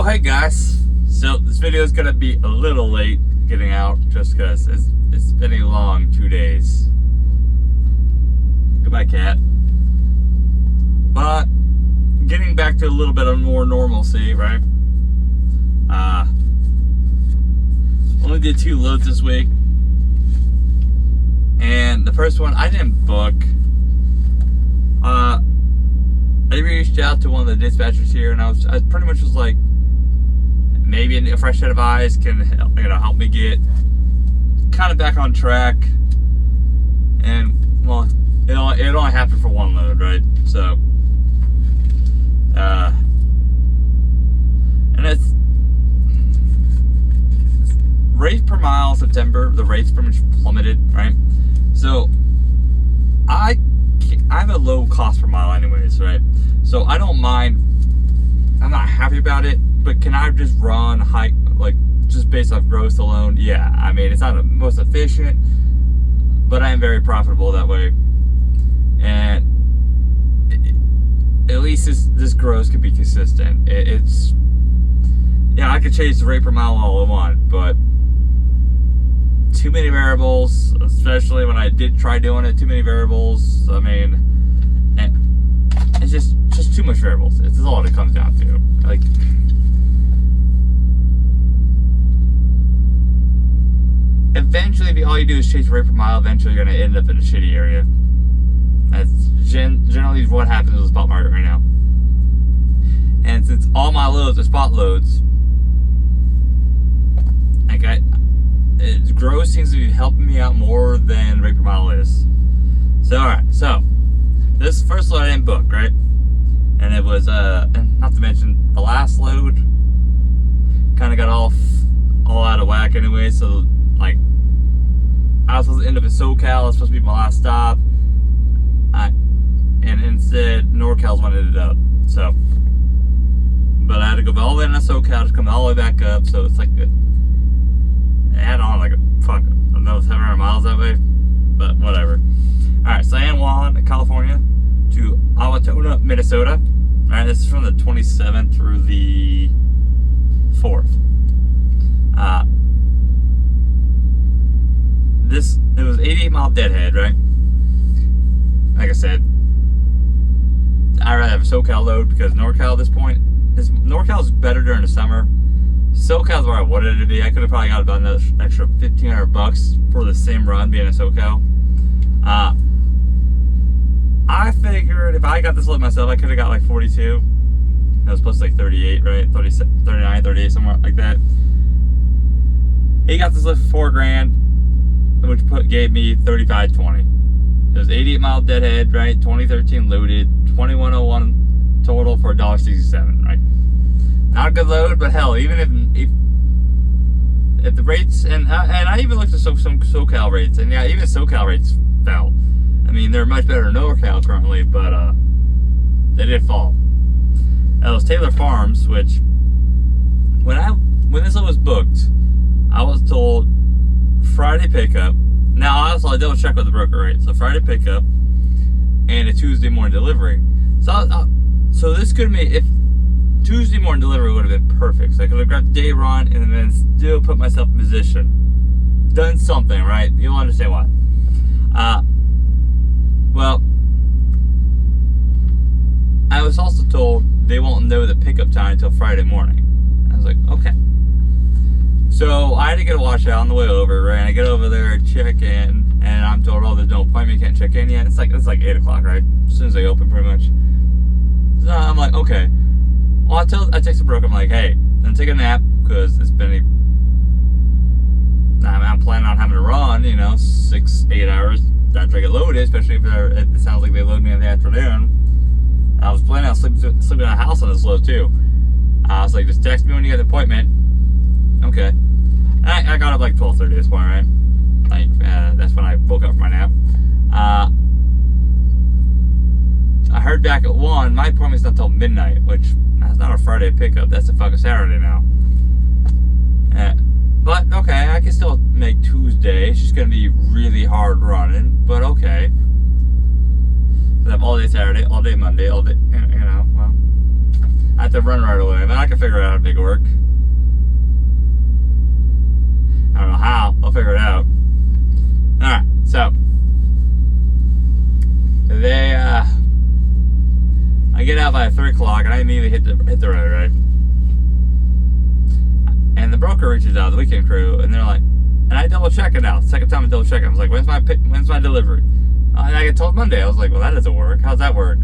Oh, hey guys. So this video is gonna be a little late getting out just because it's been a long 2 days. Goodbye, cat. But getting back to a little bit of more normalcy, right? Only did 2 loads this week, and the first one I didn't book. I reached out to one of the dispatchers here, and I was pretty much was like, maybe a fresh set of eyes can help me get kind of back on track. And well, it only happened for 1 load, right? So, and it's rates per mile. September, the rates pretty much plummeted, right? So I have a low cost per mile anyways, right? So I don't mind. I'm not happy about it, but can I just run high, like just based off gross alone? Yeah, I mean, it's not the most efficient, but I am very profitable that way. And at least this gross could be consistent. It's I could change the rate per mile all I want, but too many variables, especially when I did try doing it, too many variables. I mean, it's just too much variables. It's all it comes down to. Like, eventually, if all you do is change the rate per mile, eventually you're going to end up in a shitty area. That's generally what happens with the spot market right now. And since all my loads are spot loads, gross seems to be helping me out more than rate per mile is. So, alright, so this first load I didn't book, right? And it was, and not to mention the last load kind of got all out of whack anyway. So, like, I was supposed to end up in SoCal. It was supposed to be my last stop. And instead, NorCal's when I ended up. So, but I had to go all the way down to SoCal to come all the way back up. So it's like, it had on like another 700 miles that way. But whatever. Alright, San Juan, California to Awatona, Minnesota. Alright, this is from the 27th through the 4th. It was 88 mile deadhead, right? Like I said, I'd rather have a SoCal load because NorCal at this point, NorCal is better during the summer. SoCal is where I wanted it to be. I could have probably got about another extra $1,500 for the same run being a SoCal. I figured if I got this load myself, I could have got like 42. It was supposed to like 38, right? 39, 38, somewhere like that. He got this lift for $4,000, which gave me 35.20. It was 88 mile deadhead, right? 2013 loaded, 2101 total for $1.67, right? Not a good load, but hell, even if the rates, and I even looked at some SoCal rates, and yeah, even SoCal rates fell. I mean, they're much better than NorCal currently, but they did fall. That was Taylor Farms, which when this one was booked, I was told Friday pickup. Now, honestly, I double check with the broker, right? So Friday pickup and a Tuesday morning delivery. So this could have made, if Tuesday morning delivery would have been perfect. So I could have grabbed day run and then still put myself in position. Done something, right? You'll understand why. Well, I was also told they won't know the pickup time until Friday morning. I was like, okay. So I had to get a washout on the way over, right? I get over there, check in, and I'm told, oh, there's no appointment, can't check in yet. It's like 8 o'clock, right? As soon as they open, pretty much. So I'm like, okay. Well, I text the broker, I'm like, hey, I'm taking a nap, because it's been I'm planning on having to run, 6-8 hours after I get loaded, especially if it sounds like they load me in the afternoon. I was planning on sleeping in a house on this load, too. I was like, just text me when you get the appointment. Okay. I got up like 12:30 this morning, right? Like, that's when I woke up from my nap. I heard back at 1. My appointment's not until midnight, which that's not a Friday pickup. That's a fucking Saturday now. But okay, I can still make Tuesday. It's just gonna be really hard running, but okay. I have all day Saturday, all day Monday, all day. Well, I have to run right away. Then I can figure out how to make it work. I don't know how. I'll figure it out. Alright, so they I get out by 3 o'clock and I immediately hit the road, right? And the broker reaches out, the weekend crew, and they're like, and I double check it out. Second time I double check it. I was like, when's my delivery? And I get told Monday. I was like, well, that doesn't work. How's that work?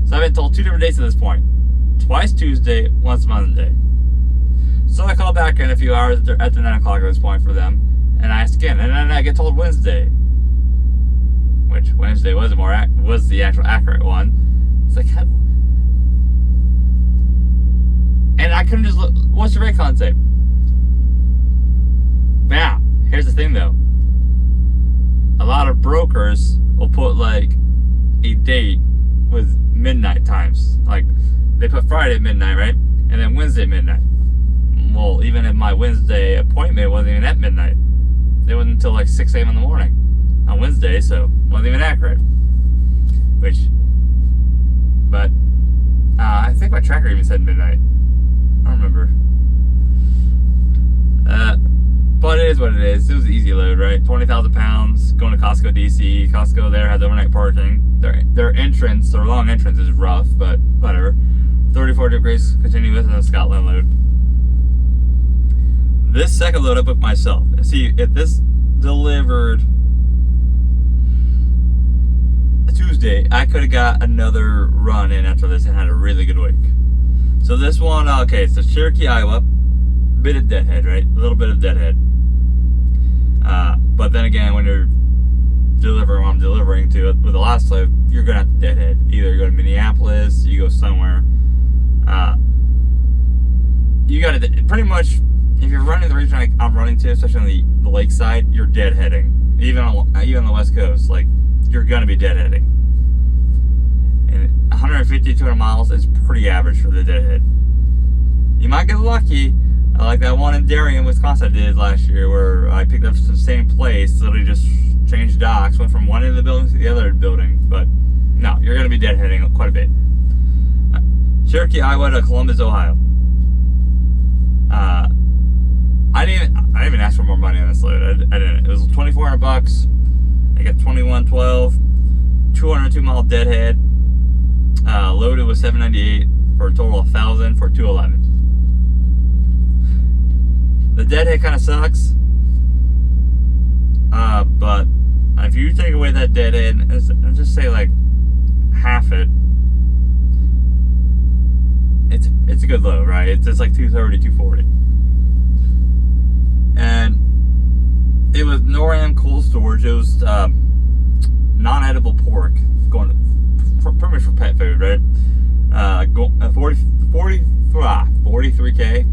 So I've been told 2 different dates at this point. Twice Tuesday, once Monday. So I call back in a few hours at the 9 o'clock at this point for them, and I ask again, and then I get told Wednesday, which Wednesday was the actual accurate one. It's like, and I couldn't just look. What's the rate con say? Now, here's the thing though. A lot of brokers will put like a date with midnight times. Like they put Friday at midnight, right? And then Wednesday at midnight. Well, even if my Wednesday appointment wasn't even at midnight. It wasn't until like 6 a.m. in the morning on Wednesday, so it wasn't even accurate. But I think my tracker even said midnight. I don't remember. But it is what it is. It was an easy load, right? 20,000 pounds, going to Costco DC. Costco there has overnight parking. Their long entrance is rough, but whatever. 34 degrees continuous and a Scotland load. This second load I booked myself. See, if this delivered Tuesday, I could have got another run in after this and had a really good week. So this one, okay, it's Cherokee, Iowa. Bit of deadhead, right? A little bit of deadhead. But then again, when you're delivering what I'm delivering to with the last load, you're going to have to deadhead. Either you go to Minneapolis, you go somewhere. You got to, pretty much, if you're running the region I'm running to, especially on the lakeside, you're deadheading. Even on the West Coast, like, you're going to be deadheading. And 150, 200 miles is pretty average for the deadhead. You might get lucky, like that one in Darien, Wisconsin I did last year, where I picked up the same place, literally just changed docks, went from one end of the building to the other building. But no, you're going to be deadheading quite a bit. Cherokee, Iowa to Columbus, Ohio. I didn't even ask for more money on this load. I didn't. It was $2,400. I got 2112, 202 mile deadhead. Loaded was $798 for a total of $1,000 for $211. The deadhead kind of sucks. But if you take away that deadhead and just say like half it, it's a good load, right? It's just like 230, 240. And it was NORAM cold storage. It was non-edible pork, going to, pretty much for pet food, right? 43K.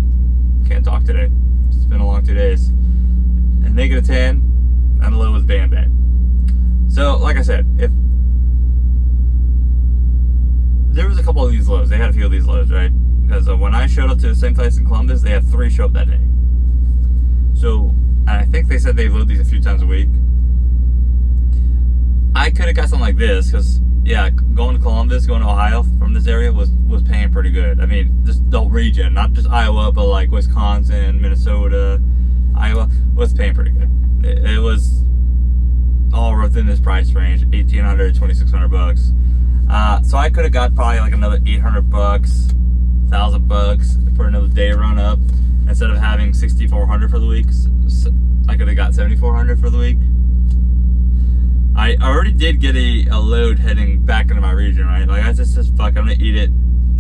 Can't talk today. It's been a long 2 days. And -10, and the low was bam bam. So, like I said, if there was a couple of these lows, they had a few of these lows, right? Because when I showed up to the same place in Columbus, they had 3 show up that day. So, and I think they said they load these a few times a week. I could have got something like this, because yeah, going to Columbus, going to Ohio from this area was paying pretty good. I mean, just the whole region, not just Iowa, but like Wisconsin, Minnesota, Iowa was paying pretty good. It was all within this price range, $1,800, $2,600. So I could have got probably like another $800, $1,000 for another day run up. Instead of having $6,400 for the week, I could have got $7,400 for the week. I already did get a load heading back into my region, right? Like I just fuck, I'm gonna eat it.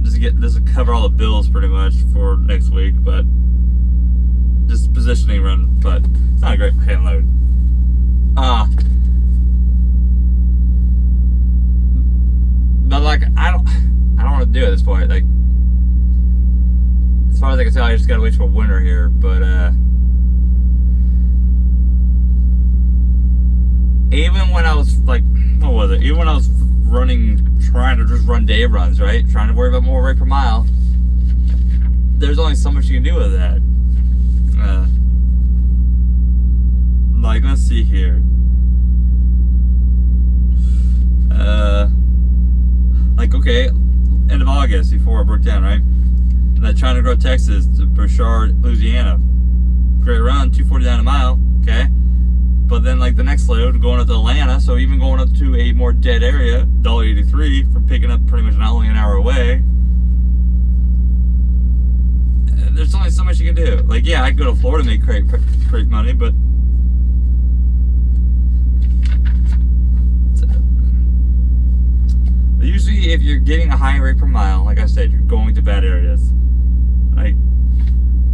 Just to cover all the bills pretty much for next week, but just positioning run. But it's not a great hand load. But like I don't want to do it at this point. Like as far as I can tell, I just gotta wait for winter here. But even when I was like, what was it? Even when I was trying to just run day runs, right? Trying to worry about more rate per mile. There's only so much you can do with that. Like, let's see here. Like, okay, end of August. August before it broke down, right? And then China Grove, Texas to Burchard, Louisiana. Great run, 249 a mile, okay? But then like the next load going up to Atlanta, so even going up to a more dead area, $1.83 from picking up pretty much not only an hour away. There's only so much you can do. Like, yeah, I could go to Florida and make great money, but usually if you're getting a high rate per mile, like I said, you're going to bad areas. Like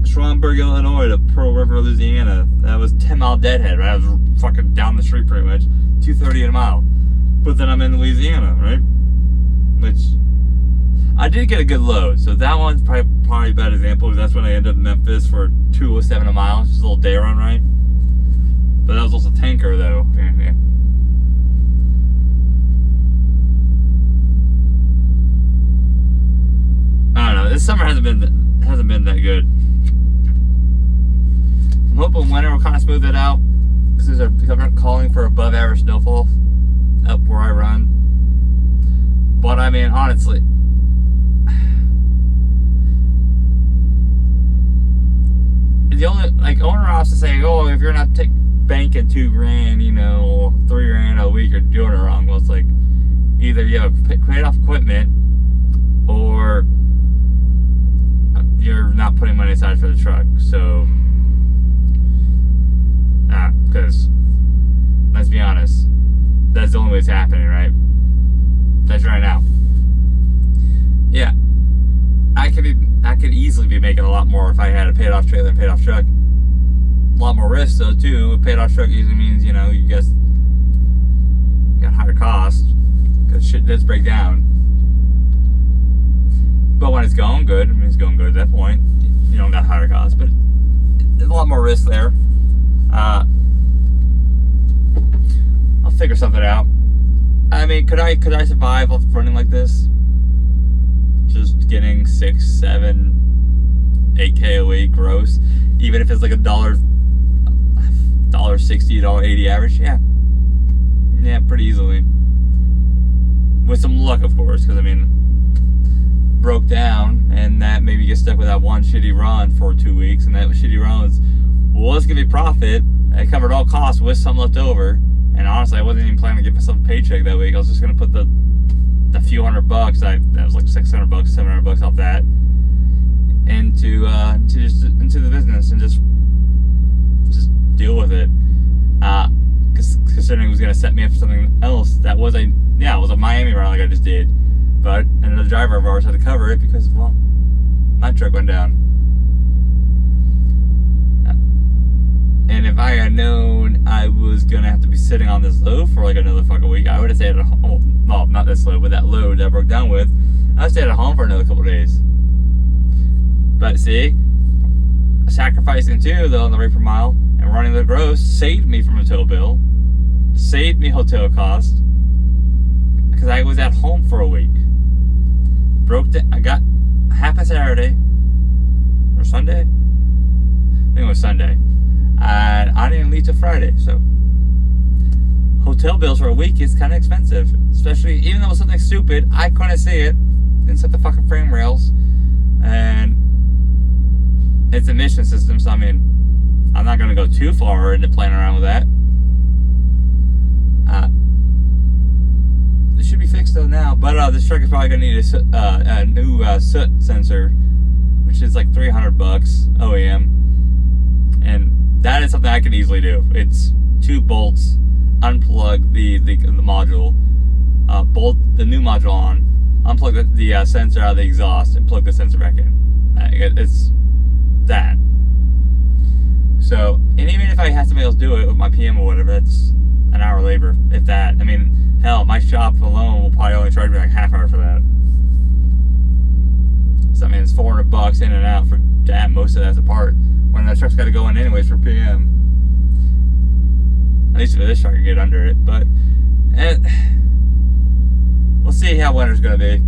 Schaumburg, Illinois to Pearl River, Louisiana, that was 10-mile deadhead, right? I was fucking down the street pretty much, $2.30 a mile. But then I'm in Louisiana, right? Which I did get a good load, so that one's probably a bad example, because that's when I ended up in Memphis for $2.07 a mile, just a little day run, right? But that was also tanker though. Yeah. I don't know. This summer hasn't been that good. I'm hoping winter will kind of smooth it out, because they're calling for above average snowfall up where I run. But I mean, honestly, the only owner ops to say, oh, if you're not banking $2,000, you know, $3,000 a week, you're doing it wrong. Well, it's like either you have paid off equipment or you're not putting money aside for the truck. So, because let's be honest, that's the only way it's happening, right? That's right now. Yeah, I could easily be making a lot more if I had a paid off trailer and paid off truck. A lot more risk though too. A paid off truck usually means, you know, you got higher cost because shit does break down. But when it's going good, I mean, it's going good at that point, you don't got higher costs, but there's a lot more risk there. I'll figure something out. I mean, could I survive off running like this? Just getting $6, $7, $8K a week gross, even if it's like $1.60, $1.80 average. Yeah, pretty easily. With some luck, of course, because I mean, broke down, and that made me get stuck with that one shitty run for 2 weeks, and that shitty run was gonna be profit. I covered all costs with some left over, and honestly, I wasn't even planning to get myself a paycheck that week. I was just gonna put the few $100, that was like $600, $700 off that, into the business and just deal with it. Because considering it was gonna set me up for something else, it was a Miami run like I just did. But another driver of ours had to cover it because, well, my truck went down. And if I had known I was gonna have to be sitting on this load for like another fucking week, I would have stayed at home. Well, not this load, but that load that I broke down with, I stayed at home for another couple days. But see, sacrificing too though on the rate per mile and running the gross saved me from a tow bill, saved me hotel cost, because I was at home for a week. I got half a Saturday or Sunday. I think it was Sunday, and I didn't leave till Friday. So hotel bills for a week is kind of expensive, especially even though it was something stupid. I couldn't see it inside the fucking frame rails, and it's a mission system. So I mean, I'm not gonna go too far into playing around with that. It should be fixed though now, but this truck is probably gonna need a new soot sensor, which is like $300 OEM, and that is something I could easily do. It's 2 bolts, unplug the module, bolt the new module on, unplug the sensor out of the exhaust, and plug the sensor back in. It's that. So, and even if I had somebody else do it with my PM or whatever, that's an hour labor, if that. I mean, hell, my shop alone will probably only charge me like half hour for that. So I mean, it's $400 in and out for that. Most of that's apart. When that truck's got to go in anyways for PM. At least for this truck, I can get under it. But we'll see how winter's gonna be.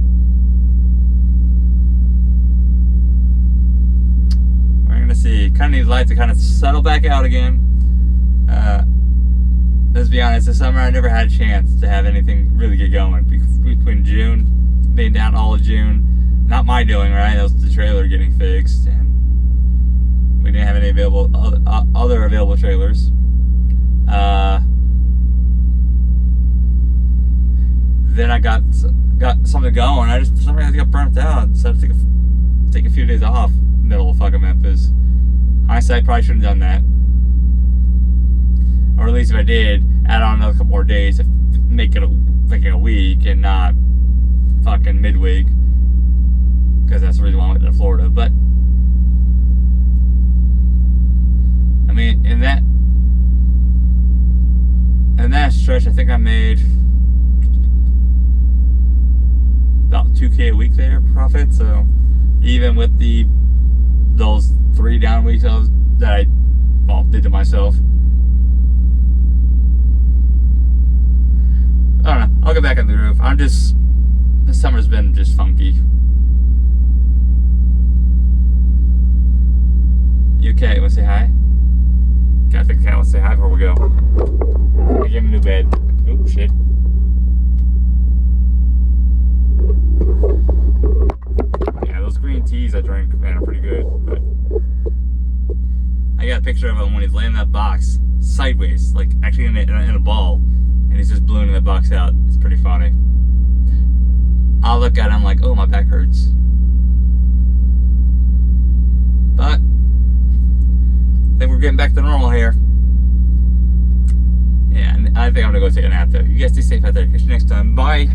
We're gonna see. Kind of need lights to kind of settle back out again. Let's be honest, this summer I never had a chance to have anything really get going. Between June, being down all of June, not my doing, right? That was the trailer getting fixed, and we didn't have any available other available trailers. Then I got something going. I just for some reason I got burnt out. So I had to take a few days off, middle of fucking Memphis. Hindsight, probably shouldn't have done that. Or at least if I did, add on another couple more days to make it a week and not fucking midweek. Because that's the reason why I went to Florida. But I mean, in that stretch, I think I made about $2,000 a week there profit. So even with those 3 down weeks that I did to myself, I don't know. I'll get back on the groove. This summer's been just funky. You okay? Want to say hi? I think the cat wants to say hi before we go. I gave him a new bed. Oh shit. Yeah, those green teas I drank, man, are pretty good. But I got a picture of him when he's laying in that box sideways, like actually in a ball, and he's just ballooning the box out. It's pretty funny. I'll look at him like, oh, my back hurts. But I think we're getting back to normal here. Yeah, and I think I'm gonna go take a nap though. You guys stay safe out there. Catch you next time. Bye.